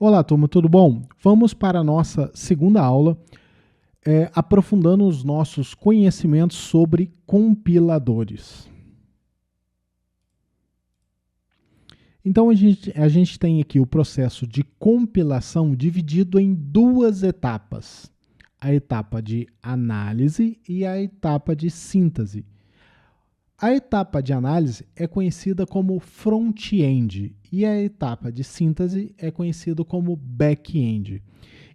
Olá, turma, tudo bom? Vamos para a nossa segunda aula, aprofundando os nossos conhecimentos sobre compiladores. Então, a gente tem aqui o processo de compilação dividido em duas etapas. A etapa de análise e a etapa de síntese. A etapa de análise é conhecida como front-end e a etapa de síntese é conhecida como back-end.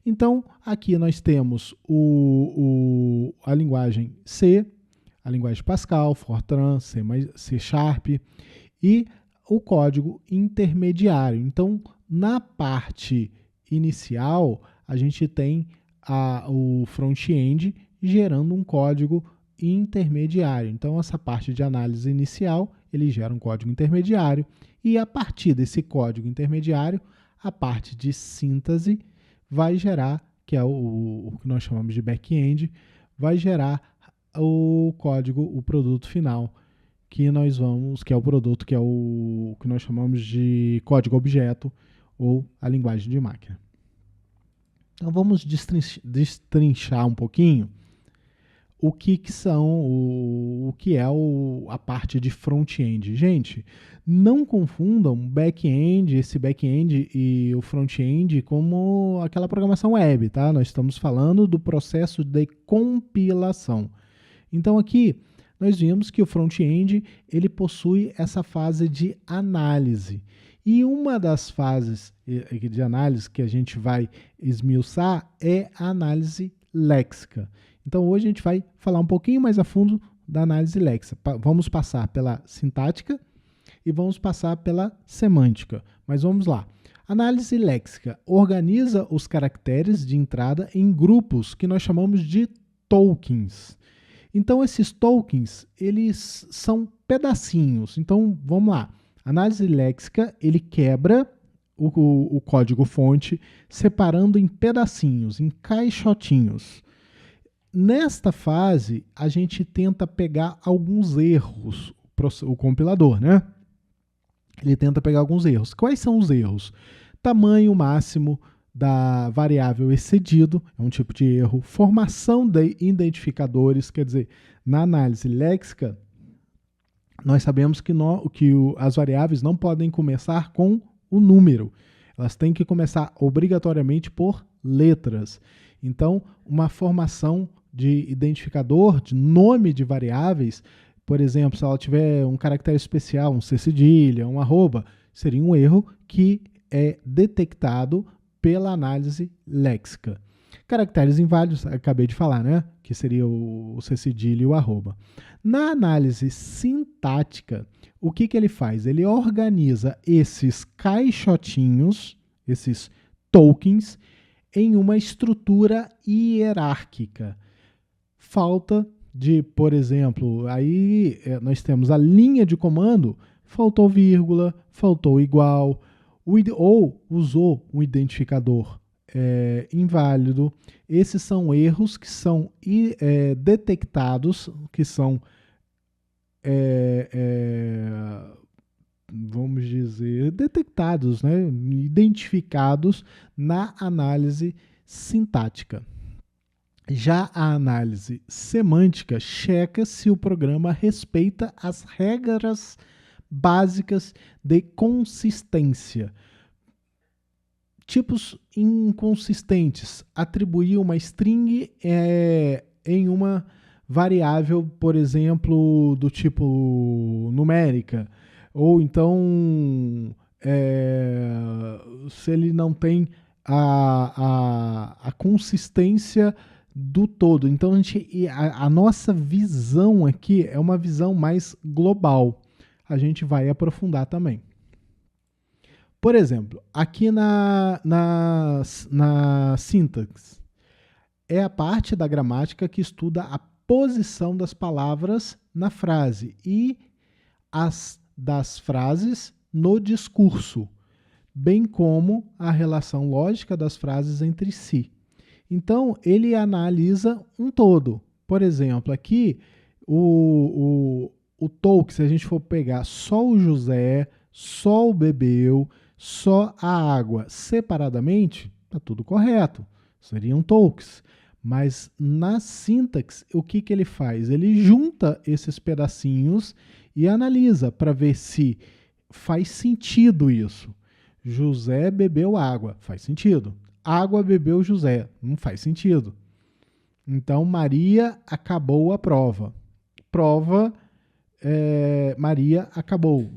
Então, aqui nós temos a linguagem C, a linguagem Pascal, Fortran, C Sharp e o código intermediário. Então, na parte inicial, a gente tem o front-end gerando um código intermediário. Então, essa parte de análise inicial, ele gera um código intermediário e a partir desse código intermediário, a parte de síntese vai gerar, que é o que nós chamamos de back-end, vai gerar o código, o produto final, que é o produto que nós chamamos de código objeto ou a linguagem de máquina. Então vamos destrinchar um pouquinho o que é a parte de front-end. Gente, não confundam esse back-end e o front-end como aquela programação web, tá? Nós estamos falando do processo de compilação. Então aqui nós vimos que o front-end ele possui essa fase de análise. E uma das fases de análise que a gente vai esmiuçar é a análise léxica. Então hoje a gente vai falar um pouquinho mais a fundo da análise léxica. Vamos passar pela sintática e vamos passar pela semântica. Mas vamos lá. Análise léxica organiza os caracteres de entrada em grupos que nós chamamos de tokens. Então esses tokens, eles são pedacinhos. Então vamos lá. Análise léxica, ele quebra o código fonte separando em pedacinhos, em caixotinhos. Nesta fase, a gente tenta pegar alguns erros, o compilador, né? Ele tenta pegar alguns erros. Quais são os erros? Tamanho máximo da variável excedido, é um tipo de erro. Formação de identificadores, quer dizer, na análise léxica, nós sabemos que as variáveis não podem começar com o número. Elas têm que começar obrigatoriamente por letras. Então, uma formação de identificador, de nome de variáveis, por exemplo, se ela tiver um caractere especial, um C cedilha, um arroba, seria um erro que é detectado pela análise léxica. Caracteres inválidos, acabei de falar, né? Que seria o C cedilha e o arroba. Na análise sintática, o que ele faz? Ele organiza esses caixotinhos, esses tokens, em uma estrutura hierárquica. Falta de, por exemplo, aí nós temos a linha de comando, faltou vírgula, faltou igual, ou usou um identificador inválido. Esses são erros que são detectados, que são, vamos dizer, detectados, né? Identificados na análise sintática. Já a análise semântica checa se o programa respeita as regras básicas de consistência. Tipos inconsistentes. Atribuir uma string em uma variável, por exemplo, do tipo numérica. Ou então, se ele não tem a consistência do todo. Então, a nossa visão aqui é uma visão mais global. A gente vai aprofundar também. Por exemplo, aqui na sintaxe, é a parte da gramática que estuda a posição das palavras na frase e das frases no discurso, bem como a relação lógica das frases entre si. Então, ele analisa um todo. Por exemplo, aqui, o token, se a gente for pegar só o José, só o bebeu, só a água separadamente, está tudo correto, seriam tokens. Mas na sintaxe, o que ele faz? Ele junta esses pedacinhos e analisa para ver se faz sentido isso. José bebeu água, faz sentido. Água bebeu José, não faz sentido. Então, Maria acabou a prova. Prova, Maria acabou.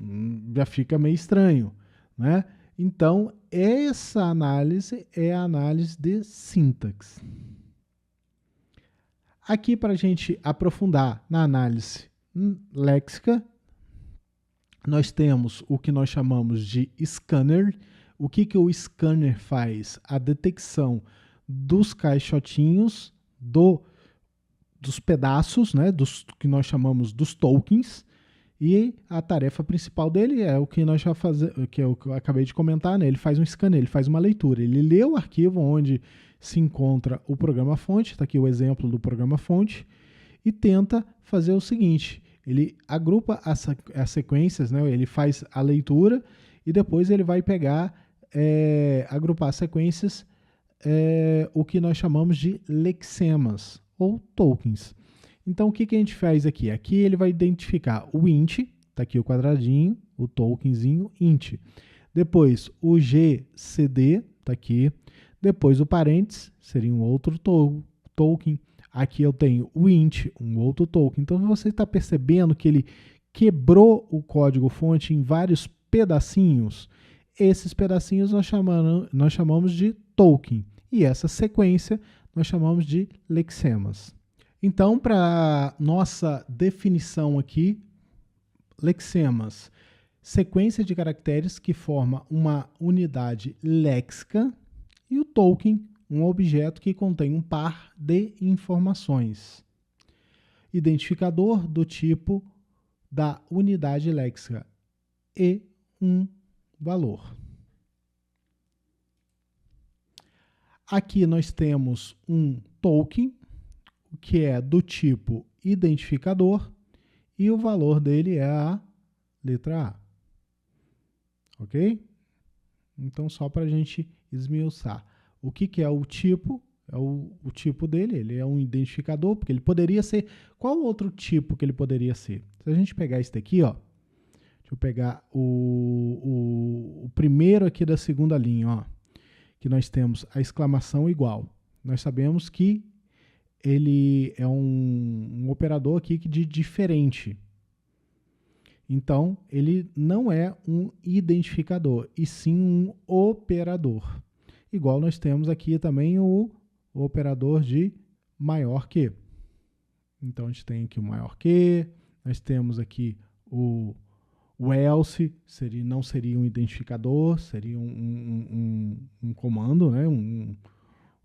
Já fica meio estranho, né? Então, essa análise é a análise de sintaxe. Aqui, para a gente aprofundar na análise léxica, nós temos o que nós chamamos de scanner. O que o scanner faz? A detecção dos caixotinhos, dos pedaços, né, dos que nós chamamos dos tokens, e a tarefa principal dele é o que nós já fazemos, que é o que eu acabei de comentar, né? Ele faz um scanner, ele faz uma leitura, ele lê o arquivo onde se encontra o programa-fonte, está aqui o exemplo do programa-fonte, e tenta fazer o seguinte: ele agrupa as sequências, né? Ele faz a leitura e depois ele vai pegar, agrupar as sequências, o que nós chamamos de lexemas ou tokens. Então, o que a gente faz aqui? Aqui ele vai identificar o int, está aqui o quadradinho, o tokenzinho int. Depois o gcd, está aqui. Depois o parênteses, seria um outro token. Aqui eu tenho o int, um outro token. Então, você está percebendo que ele quebrou o código-fonte em vários pedacinhos. Esses pedacinhos nós chamamos de token. E essa sequência nós chamamos de lexemas. Então, para nossa definição aqui, lexemas, sequência de caracteres que forma uma unidade léxica, e o token, um objeto que contém um par de informações. Identificador do tipo da unidade léxica e um valor. Aqui nós temos um token, que é do tipo identificador, e o valor dele é a letra A. Ok? Então, só para a gente esmiuçar. O que é o tipo? É o tipo dele, ele é um identificador, porque ele poderia ser... Qual outro tipo que ele poderia ser? Se a gente pegar esse daqui, ó, deixa eu pegar o primeiro aqui da segunda linha, ó, que nós temos a exclamação igual. Nós sabemos que ele é um operador aqui de diferente. Então, ele não é um identificador, e sim um operador. Igual nós temos aqui também o operador de maior que. Então, a gente tem aqui o maior que, nós temos aqui o else, não seria um identificador, seria um comando, né?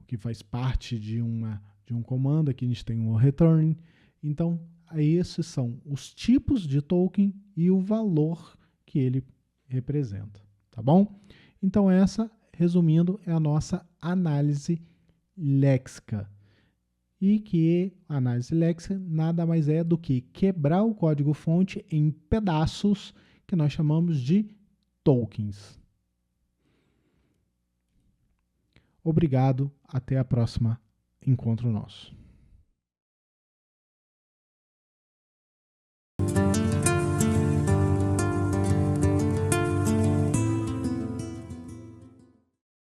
Que faz parte de um comando. Aqui a gente tem o return. Então, esses são os tipos de token e o valor que ele representa, tá bom? Então, essa, resumindo, é a nossa análise léxica. E que a análise léxica nada mais é do que quebrar o código-fonte em pedaços que nós chamamos de tokens. Obrigado, até a próxima encontro nosso.